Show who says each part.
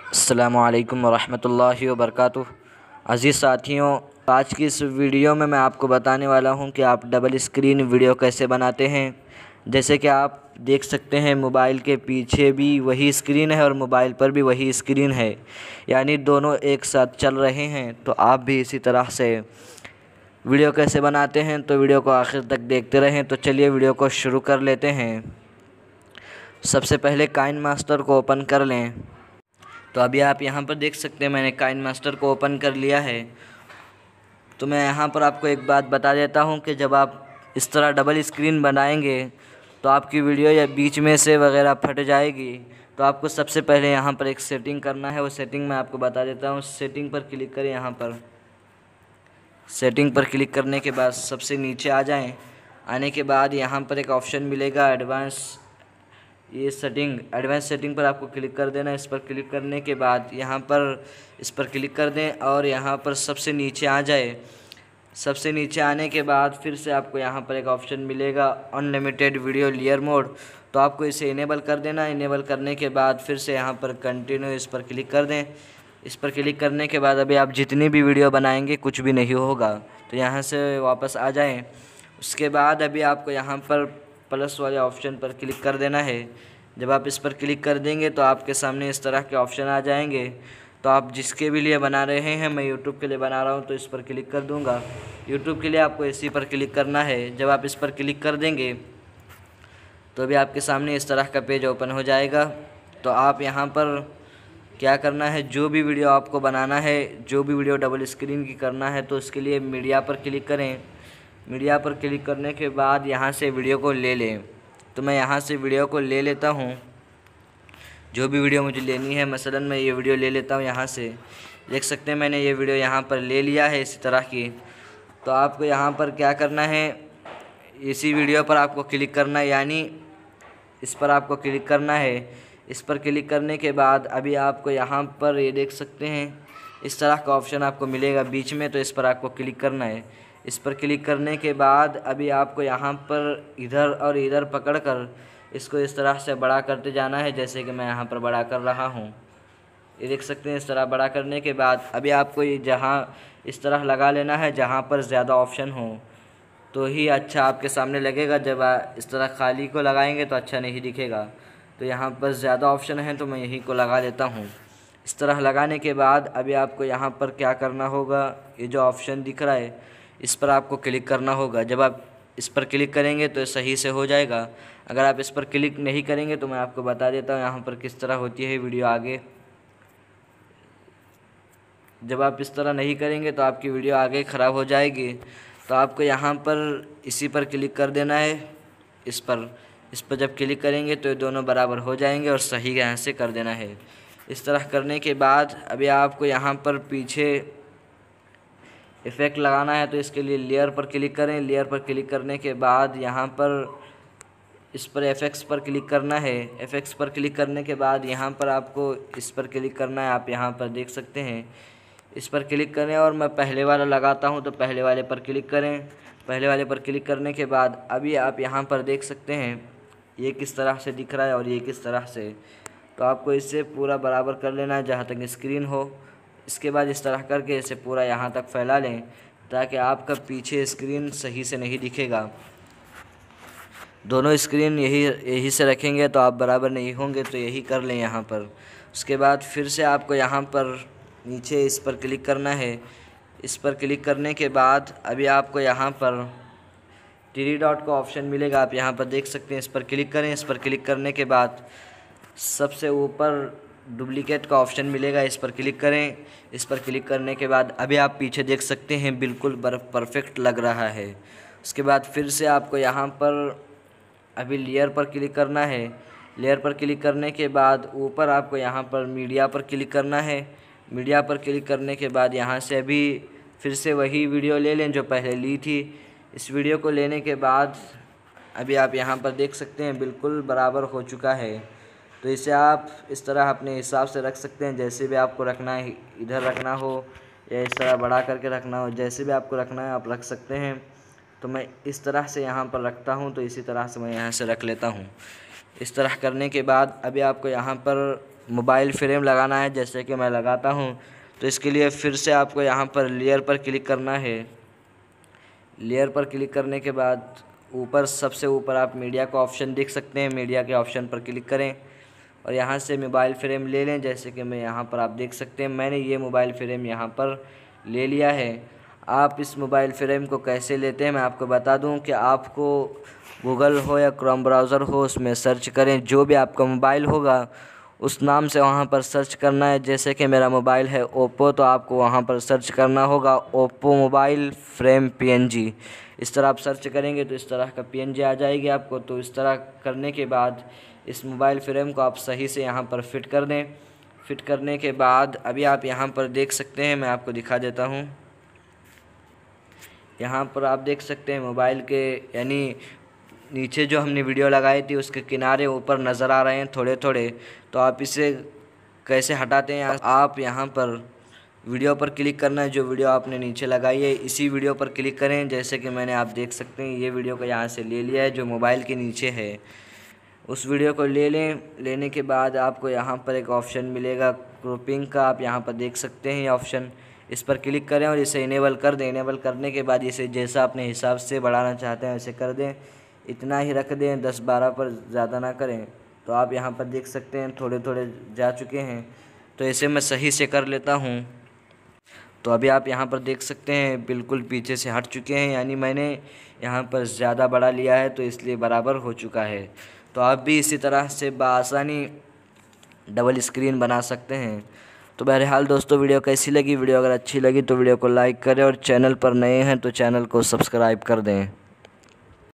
Speaker 1: अस्सलामुअलैकुम वरहमतुल्लाहि वबरकातुह। अज़ीज़ साथियों, आज की इस वीडियो में मैं आपको बताने वाला हूं कि आप डबल स्क्रीन वीडियो कैसे बनाते हैं। जैसे कि आप देख सकते हैं, मोबाइल के पीछे भी वही स्क्रीन है और मोबाइल पर भी वही स्क्रीन है, यानी दोनों एक साथ चल रहे हैं। तो आप भी इसी तरह से वीडियो कैसे बनाते हैं, तो वीडियो को आखिर तक देखते रहें। तो चलिए वीडियो को शुरू कर लेते हैं। सबसे पहले काइन मास्टर को ओपन कर लें। तो अभी आप यहाँ पर देख सकते हैं, मैंने काइन मास्टर को ओपन कर लिया है। तो मैं यहाँ पर आपको एक बात बता देता हूँ कि जब आप इस तरह डबल स्क्रीन बनाएंगे तो आपकी वीडियो या बीच में से वगैरह फट जाएगी। तो आपको सबसे पहले यहाँ पर एक सेटिंग करना है। वो सेटिंग मैं आपको बता देता हूँ। सेटिंग पर क्लिक करें। यहाँ पर सेटिंग पर क्लिक करने के बाद सबसे नीचे आ जाएं। आने के बाद यहाँ पर एक ऑप्शन मिलेगा एडवांस, ये एडवांस सेटिंग पर आपको क्लिक कर देना। इस पर क्लिक करने के बाद यहाँ पर इस पर क्लिक कर दें और यहाँ पर सबसे नीचे आ जाए। सबसे नीचे आने के बाद फिर से आपको यहाँ पर एक ऑप्शन मिलेगा अनलिमिटेड वीडियो लेयर मोड। तो आपको इसे इनेबल कर देना। इनेबल करने के बाद फिर से यहाँ पर कंटिन्यू इस पर क्लिक कर दें। इस पर क्लिक करने के बाद अभी आप जितनी भी वीडियो बनाएंगे कुछ भी नहीं होगा। तो यहाँ से वापस आ जाएं। उसके बाद अभी आपको यहाँ पर प्लस वाले ऑप्शन पर क्लिक कर देना है। जब आप इस पर क्लिक कर देंगे तो आपके सामने इस तरह के ऑप्शन आ जाएंगे। तो आप जिसके भी लिए बना रहे हैं, मैं यूट्यूब के लिए बना रहा हूं तो इस पर क्लिक कर दूंगा। यूट्यूब के लिए आपको इसी पर क्लिक करना है। जब आप इस पर क्लिक कर देंगे तो अभी आपके सामने इस तरह का पेज ओपन हो जाएगा। तो आप यहाँ पर क्या करना है, जो भी वीडियो आपको बनाना है, जो भी वीडियो डबल स्क्रीन की करना है, तो उसके लिए मीडिया पर क्लिक करें। मीडिया पर क्लिक करने के बाद यहाँ से वीडियो को ले लें। तो मैं यहाँ से वीडियो को ले लेता हूँ, जो भी वीडियो मुझे लेनी है। मसलन मैं ये वीडियो ले लेता हूँ। यहाँ से देख सकते हैं मैंने ये वीडियो यहाँ पर ले लिया है इसी तरह की। तो आपको यहाँ पर क्या करना है, इसी वीडियो पर आपको क्लिक करना है, यानी इस पर आपको क्लिक करना है। इस पर क्लिक करने के बाद अभी आपको यहाँ पर ये देख सकते हैं इस तरह का ऑप्शन आपको मिलेगा बीच में। तो इस पर आपको क्लिक करना है। इस पर क्लिक करने के बाद अभी आपको यहाँ पर इधर और इधर पकड़कर इसको इस तरह से बड़ा करते जाना है, जैसे कि मैं यहाँ पर बड़ा कर रहा हूँ। ये देख सकते हैं। इस तरह बड़ा करने के बाद अभी आपको ये जहाँ इस तरह लगा लेना है जहाँ पर ज़्यादा ऑप्शन हो, तो ही अच्छा आपके सामने लगेगा। जब इस तरह खाली को लगाएंगे तो अच्छा नहीं दिखेगा। तो यहाँ पर ज़्यादा ऑप्शन है तो मैं यहीं को लगा लेता हूँ। इस तरह लगाने के बाद अभी आपको यहाँ पर क्या करना होगा, ये जो ऑप्शन दिख रहा है इस पर आपको क्लिक करना होगा। जब आप इस पर क्लिक करेंगे तो सही से हो जाएगा। अगर आप इस पर क्लिक नहीं करेंगे तो मैं आपको बता देता हूँ यहाँ पर किस तरह होती है वीडियो आगे। जब आप इस तरह नहीं करेंगे तो आपकी वीडियो आगे ख़राब हो जाएगी। तो आपको यहाँ पर इसी पर क्लिक कर देना है। इस पर जब क्लिक करेंगे तो ये दोनों बराबर हो जाएंगे और सही यहाँ से कर देना है। इस तरह करने के बाद अभी आपको यहाँ पर पीछे इफ़ेक्ट लगाना है। तो इसके लिए लेयर पर क्लिक करें। लेयर पर क्लिक करने के बाद यहाँ पर इस पर एफएक्स पर क्लिक करना है। एफएक्स पर क्लिक करने के बाद यहाँ पर आपको इस पर क्लिक करना है। आप यहाँ पर देख सकते हैं, इस पर क्लिक करें और मैं पहले वाला लगाता हूँ तो पहले वाले पर क्लिक करें। पहले वाले पर क्लिक करने के बाद अभी आप यहाँ पर देख सकते हैं ये किस तरह से दिख रहा है और ये किस तरह से। तो आपको इससे पूरा बराबर कर लेना है जहाँ तक स्क्रीन हो। इसके बाद इस तरह करके इसे पूरा यहाँ तक फैला लें ताकि आपका पीछे स्क्रीन सही से नहीं दिखेगा। दोनों स्क्रीन यही से रखेंगे तो आप बराबर नहीं होंगे, तो यही कर लें यहाँ पर। उसके बाद फिर से आपको यहाँ पर नीचे इस पर क्लिक करना है। इस पर क्लिक करने के बाद अभी आपको यहाँ पर थ्री डॉट का ऑप्शन मिलेगा, आप यहाँ पर देख सकते हैं। इस पर क्लिक करें। इस पर क्लिक करने के बाद सबसे ऊपर डुप्लीकेट का ऑप्शन मिलेगा, इस पर क्लिक करें। इस पर क्लिक करने के बाद अभी आप पीछे देख सकते हैं बिल्कुल परफेक्ट लग रहा है। उसके बाद फिर से आपको यहाँ पर अभी लेयर पर क्लिक करना है। लेयर पर क्लिक करने के बाद ऊपर आपको यहाँ पर मीडिया पर क्लिक करना है। मीडिया पर क्लिक करने के बाद यहाँ से अभी फिर से वही वीडियो ले लें जो पहले ली थी। इस वीडियो को लेने के बाद अभी आप यहाँ पर देख सकते हैं बिल्कुल बराबर हो चुका है। तो इसे आप इस तरह अपने हिसाब से रख सकते हैं, जैसे भी आपको रखना है, इधर रखना हो या इस तरह बड़ा करके रखना हो, जैसे भी आपको रखना है आप रख सकते हैं। तो मैं इस तरह से यहाँ पर रखता हूँ, तो इसी तरह से मैं यहाँ से रख लेता हूँ। इस तरह करने के बाद अभी आपको यहाँ पर मोबाइल फ्रेम लगाना है, जैसे कि मैं लगाता हूँ। तो इसके लिए फिर से आपको यहाँ पर लेयर पर क्लिक करना है। लेयर पर क्लिक करने के बाद ऊपर सबसे ऊपर आप मीडिया का ऑप्शन देख सकते हैं। मीडिया के ऑप्शन पर क्लिक करें और यहाँ से मोबाइल फ्रेम ले लें। जैसे कि मैं यहाँ पर आप देख सकते हैं मैंने ये मोबाइल फ्रेम यहाँ पर ले लिया है। आप इस मोबाइल फ्रेम को कैसे लेते हैं मैं आपको बता दूं कि आपको गूगल हो या क्रोम ब्राउज़र हो उसमें सर्च करें, जो भी आपका मोबाइल होगा उस नाम से वहाँ पर सर्च करना है। जैसे कि मेरा मोबाइल है ओप्पो, तो आपको वहाँ पर सर्च करना होगा ओप्पो मोबाइल फ्रेम PNG। इस तरह आप सर्च करेंगे तो इस तरह का PNG आ जाएगी आपको। तो इस तरह करने के बाद इस मोबाइल फ्रेम को आप सही से यहाँ पर फिट कर दें। फिट करने के बाद अभी आप यहाँ पर देख सकते हैं, मैं आपको दिखा देता हूँ। यहाँ पर आप देख सकते हैं मोबाइल के यानी नीचे जो हमने वीडियो लगाई थी उसके किनारे ऊपर नज़र आ रहे हैं थोड़े थोड़े। तो आप इसे कैसे हटाते हैं, आप यहाँ पर वीडियो पर क्लिक करना है। जो वीडियो आपने नीचे लगाई है इसी वीडियो पर क्लिक करें। जैसे कि मैंने आप देख सकते हैं ये वीडियो को यहाँ से ले लिया है जो मोबाइल के नीचे है, उस वीडियो को ले लें। लेने के बाद आपको यहाँ पर एक ऑप्शन मिलेगा क्रॉपिंग का, आप यहाँ पर देख सकते हैं ये ऑप्शन, इस पर क्लिक करें और इसे इनेबल कर दें। इनेबल करने के बाद इसे जैसा अपने हिसाब से बढ़ाना चाहते हैं वैसे कर दें। इतना ही रख दें, 10-12 पर ज़्यादा ना करें। तो आप यहाँ पर देख सकते हैं थोड़े थोड़े जा चुके हैं। तो इसे मैं सही से कर लेता हूँ। तो अभी आप यहाँ पर देख सकते हैं बिल्कुल पीछे से हट चुके हैं, यानी मैंने यहाँ पर ज़्यादा बड़ा लिया है तो इसलिए बराबर हो चुका है। तो आप भी इसी तरह से बआसानी डबल स्क्रीन बना सकते हैं। तो बहरहाल दोस्तों वीडियो कैसी लगी, वीडियो अगर अच्छी लगी तो वीडियो को लाइक करें और चैनल पर नए हैं तो चैनल को सब्सक्राइब कर दें।